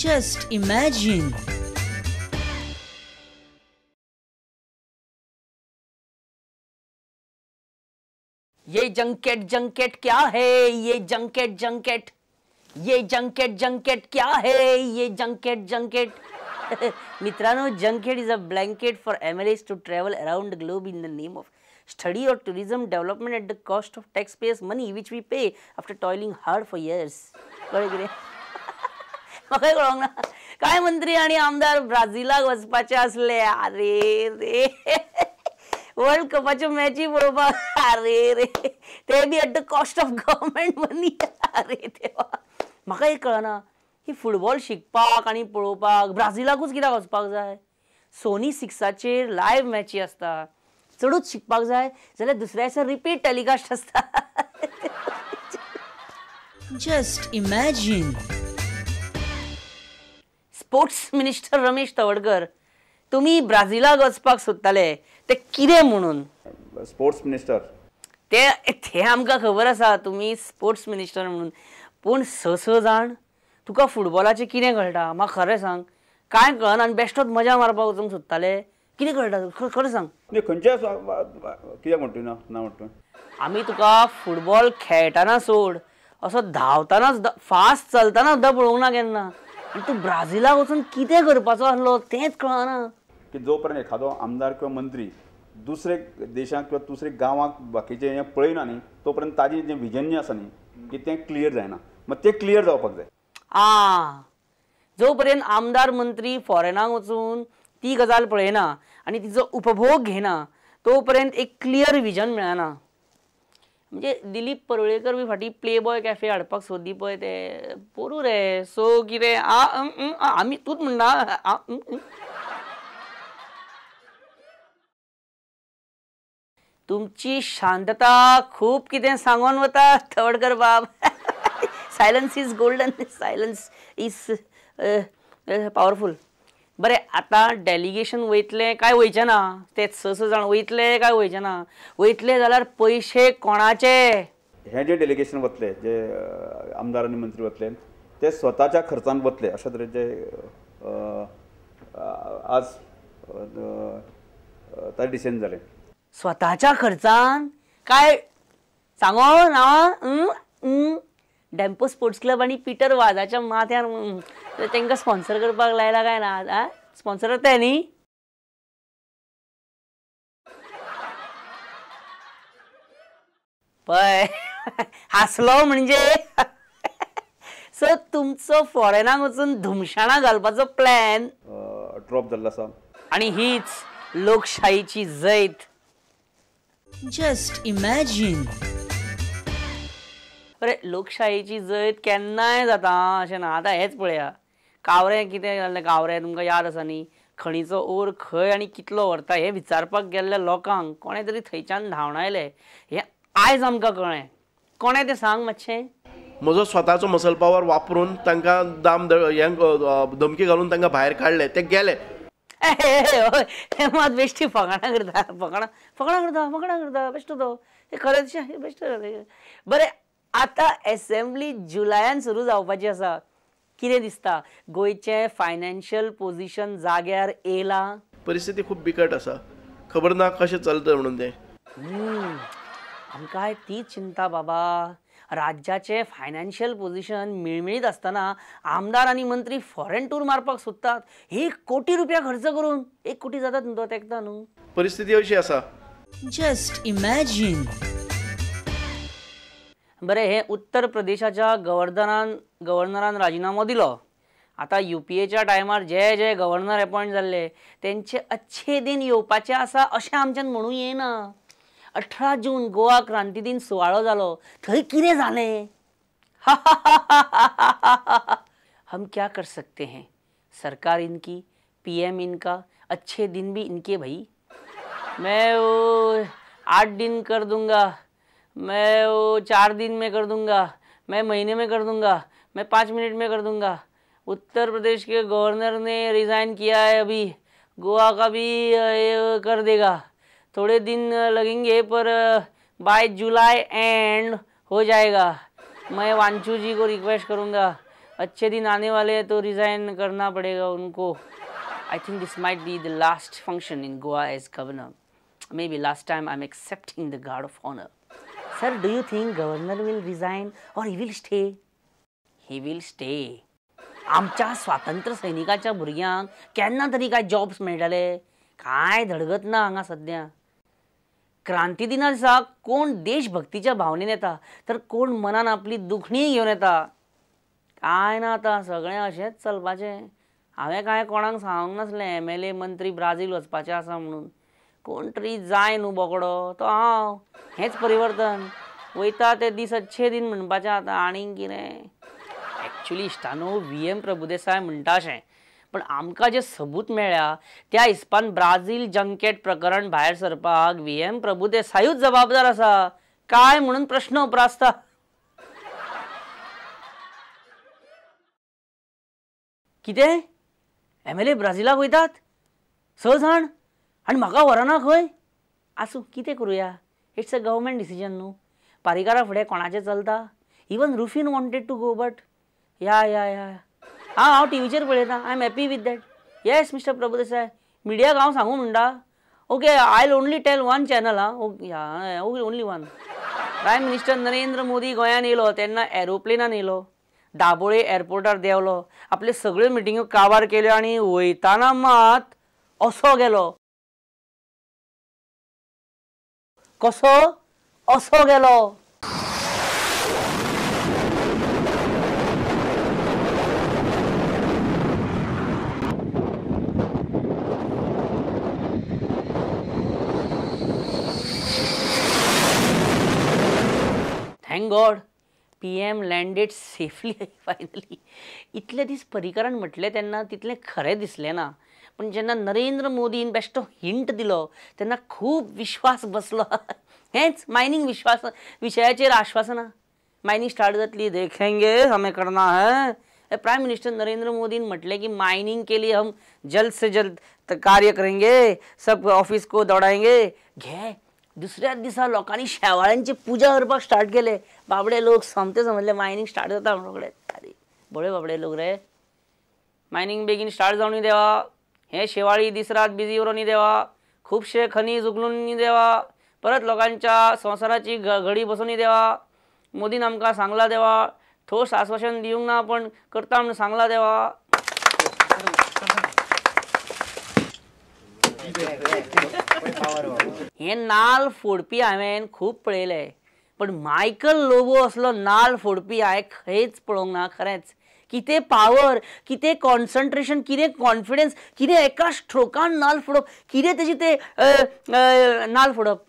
Just imagine. ये junket junket क्या है, ये जंकेट जंकेट, ये जंकेट जंकेट क्या है, ये जंकेट जंकेट. मित्रांनो, junket is a blanket for MLAs to travel around the globe in the name of study or tourism development at the cost of taxpayers' money which we pay after toiling hard for years. कळलं की रे? म्हाका कळोंक ना. काय मंत्री आणि आमदार ब्राझीलाक वचपाचे असले. अरे रे, वर्ल्ड कपाच्यो मॅची पळोवपाक. अरे रे, ते be at the cost of government money. अरे देवा, म्हाका एक कळना, ही फुटबॉल शिकपाक आणि पळोवपाक ब्राझीलाकूच कित्याक वचपाक जाय? सोनी 6चेर लायव्ह मॅची असता. चडूच शिकपाक जाय जाल्यार दुसऱ्या दिसा रिपीट टेलिकास्ट असता. Just imagine. Sports minister Ramesh Tawadkar, तुम्ही ब्राझीलाक वचपाक सोदताले ते कितें म्हणून? स्पोर्ट्स मिनिस्टर ते आमकां खबर आसा, तुम्ही स्पोर्ट्स मिनिस्टर म्हणून. पूण स जाण तुका फुटबॉलाचें कितें कळटा? म्हाका खरें सांग. कांय कळना आनी बेश्टोच मजा मारपाक वचूंक सोदताले. कितें कळटा खरें सांग. खंयच्या कित्याक म्हणटा ना म्हणटा आमी तुका फुटबॉल खेळटाना सोड, असो धांवताना सुद्दां, फास्ट चलताना सुद्दां पळोवंक ना केन्ना. आनी तूं ब्राझीलाक वचून कितें करपाचो आसलो तेंच कळना. की जो पर्यंत एखादो आमदार किंवा मंत्री दुसरे देशांत किंवा दुसरे गांवांक बाकीचे हें पळयना न्ही, तो पर्यंत ताजें जें विजन जें आसा न्ही, की तें क्लियर जायना. मात तें क्लियर जावपाक जाय. जो पर्यंत आमदार मंत्री फॉरेनाक वचून ती गजाल पळयना आनी तिचो उपभोग घेना, तो पर्यंत एक क्लियर विजन मेळना. म्हणजे दिलीप परुळेकर बी फाटी प्ले बॉय कॅफे हाडपाक सोदी पळय, ते पोरू रे. सो कितें आमी तूंच म्हणना. तुमची शांतता खूप कितें सांगून वता तवडकर बाब. Silence is golden, silence is powerful. बरें, आतां डेलिगेशन वयतलें काय वयचें ना? ते स जाण वयतले काय वयचें ना? वयतले जाल्यार पयशे कोणाचे? हें जें डेलिगेशन वतलें, जे आमदार आनी मंत्री वतले, ते स्वताच्या खर्चान वतले अशा तरेचे आज ताजें डिसिजन जालें. स्वताच्या खर्चान काय सांगो ना? डॅम्पो स्पोर्ट्स क्लब आणि पीटर वाझाच्या माथ्यार तांकां स्पॉन्सर करपाक लायला काय ना? स्पॉन्सर करताय न्ही? पळय, हासलो म्हणजे. सो तुमचो फॉरेनाक वचून धुमशाणा घालपाचो प्लॅन ड्रॉप जाल्लो आसा. आणि हीच लोकशाहीची जैत. Just imagine. अरे, लोकशाहीची जैत केन्नाय जाता अशें ना. आतां हेच पळया, कावरें कितें जाल्लें. कावरें तुमकां याद आसा न्ही? खणीचो ओर खंय आनी कितलो व्हरता हें विचारपाक गेल्ल्या लोकांक कोणें तरी थंयच्यान धांवन आयलें. हें आयज आमकां कळ्ळें. कोणें तें सांग मातशें. म्हजो स्वताचो मसल पावर वापरून तांकां धमकी घालून तांकां भायर काडले. ते गेले. मात बेश्टी फकाणां करता बेश्टो तो. हे खरेंच बेश्ट. बरें, आतां असेंब्ली जुलयान सुरू जावपाची आसा. कितें दिसता, गोंयचें फायनान्शियल पोजिशन जाग्यार येयलां? परिस्थिती खूब बिकट आसा. खबर ना कशें चलता म्हणून तें. आमकां तीच चिंता बाबा. राज्याचे फायनान्शियल पोजिशन मिळमिळीत असताना आमदार आणि मंत्री फॉरेन टूर मारपाक सोदतात. 1 कोटी रुपया खर्च करून. 1 कोटी जातात न्हू, तो तेंकता न्हू. परिस्थिती अशी आसा. Just imagine. बरें, हे उत्तर प्रदेशाच्या गव्हर्नरान राजिनामो दिलो. आता UPAच्या टायमार जे गव्हर्नर अपॉइंट जाल्ले तेंचे अच्छे दिन येवपाचे आसा अशें आमच्यान म्हणूं येना. 18 जून गोवा क्रांती दिन सुवाळो जालो. थंय कितें जालें? हम क्या कर सकते हैं, सरकार इनकी, PM इनका, अच्छे दिन भी इनके भाई. मैं वो 8 दिन कर दूंगा, मैं वो 4 दिन में कर दूंगा, मैं महीने में कर दूंगा, मैं 5 मिनट में कर दूंगा. उत्तर प्रदेश के गवर्नर ने रिज़ाइन किया है, अभी गोवा का भी कर देगा. थोड़े दिन लगेंगे पर बाय जुलाई एंड हो जाएगा. मैं वांचू जी को रिक्वेस्ट करूँगा, अच्छे दिन आने वाले हैं तो रिजाइन करना पड़ेगा उनको. I think this might be the last function in Goa as governor. Maybe last time I'm accepting the guard of honor. Sir, do you think governor will resign or he will stay? He will stay. आमच्या स्वातंत्र्य सैनिकाच्या भुरग्यांक केन्ना तरी काय jobs मेळटले काय धडगत ना हांगा सध्या. क्रांती दिना दिसा कोण देशभक्तीच्या भावनेन येता तर कोण मनान आपली दुखणी घेवन येता. काय ना आता सगळें अशेंच चलपाचें. हांवें काय कोणाक सांगूंक नासलें MLA मंत्री ब्राझील वचपाचें आसा म्हणून. कोण तरी जाय न्हू बोकडो तो हांव. हेंच परिवर्तन. वयता ते दीस अच्छे दिन म्हणपाचें आतां आनीक कितें. एक्चुअली इश्टानो VM प्रभुदेसाय म्हणटा अशें पण आमकां जे सबूत मेळ्ळ्या त्या हिसपान ब्राझील जंकेट प्रकरण भायर सरपाक VM प्रभुदेसायूच जबाबदार आसा काय म्हणून प्रश्न उपरासता. कितें MLA ब्राझीलाक वयतात 6 जाण आनी म्हाका व्हरना खंय. आसूं कितें करुया. इट्स अ गव्हर्मेंट डिसिजन न्हू. पारीकारा फुडें कोणाचें चलता. Even Rufin wanted to go but या हांव टीव्हीचेर पळयतां. I am happy with that. Yes mister Prabhudesai मिडियाक हांव सांगू म्हणटा. Okay I will only tell one channel. Only one. Prime minister Narendra Modi गोंयान येयलो तेन्ना एरोप्लेनान येयलो. दाबोळे एअरपोर्टार देवलो. आपले सगळ्यो मिटिंग्यो काबार केल्यो आनी वयताना मात असो गेलो. कसो असो गेलो. Thank God PM landed safely finally. इतले दीस परिकरान म्हटलें तेन्ना तितलें खरें दिसलें ना पण जेन्ना नरेंद्र मोदीन बेश्टो हिंट दिलो तेन्ना खूब विश्वास बसलो. हेच मायनिंग विश्वास विशयाचेर आश्वासनां. मायनिंग स्टार्ट जातली देखेंगे हमें करना है. प्राइम मिनिस्टर नरेंद्र मोदीन म्हटलें की माइनिंग के लिए हम जल्द से जल्द कार्य करेंगे सब ऑफिस को दौड़ाएंगे. घे दुसऱ्या दिसा लोकांनी शेवाळ्यांची पुजा करपाक स्टार्ट केले. बाबडे लोक समते समजले मायनिंग स्टार्ट जाता म्हणून. अरे बळे बाबडे लोक रे. मायनिंग बेगीन स्टार्ट जावनी देवा. हे शेवाळी दीस रात बिजी उरोनी देवा. खूबशे खनिज उगलून देवा. परत लोकांच्या संसाराची घडी बसोवनी देवा. मोदीन आमकां सांगला देवा. ठोस आश्वासन दिवंक ना पण करता म्हणून सांगला देवा. हे नाल फोडपी हांवें खूब पळयले पण मायकल लोबो असलो नाल फोडपी हांवें खंयच पळोवंक ना. खरेंच कितें पावर कितें कॉन्सन्ट्रेशन कितें कॉन्फिडन्स कितें एका स्ट्रोकान नाल फोडप कितें तेजी ते नाल फोडप.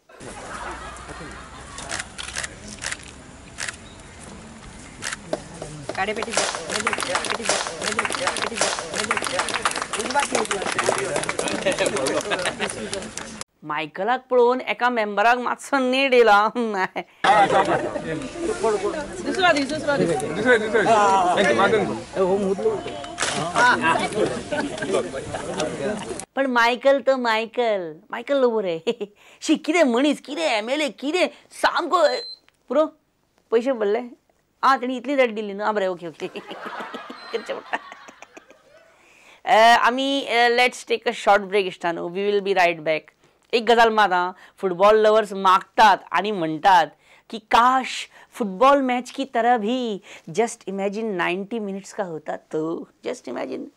मायकलाक पळोवन एका मेंबराक मातसो नेट येयला. पण मायकल तो मायकल लोबो रे. शी कितें मनीस कितें MLA कितें सामको पुरो पयशे भरले. तेणी इतली रेट दिली न्हू. बरें ओके करचें पडटा. आमी let's take a short break इश्टानो. We will be right back. एक गजाल मात फुटबॉल लवर्स मागतात आणि म्हणतात कि काश फुटबॉल मैच की तरह भी जस्ट इमेजिन 90 मिनट्स का होता तो. Just imagine.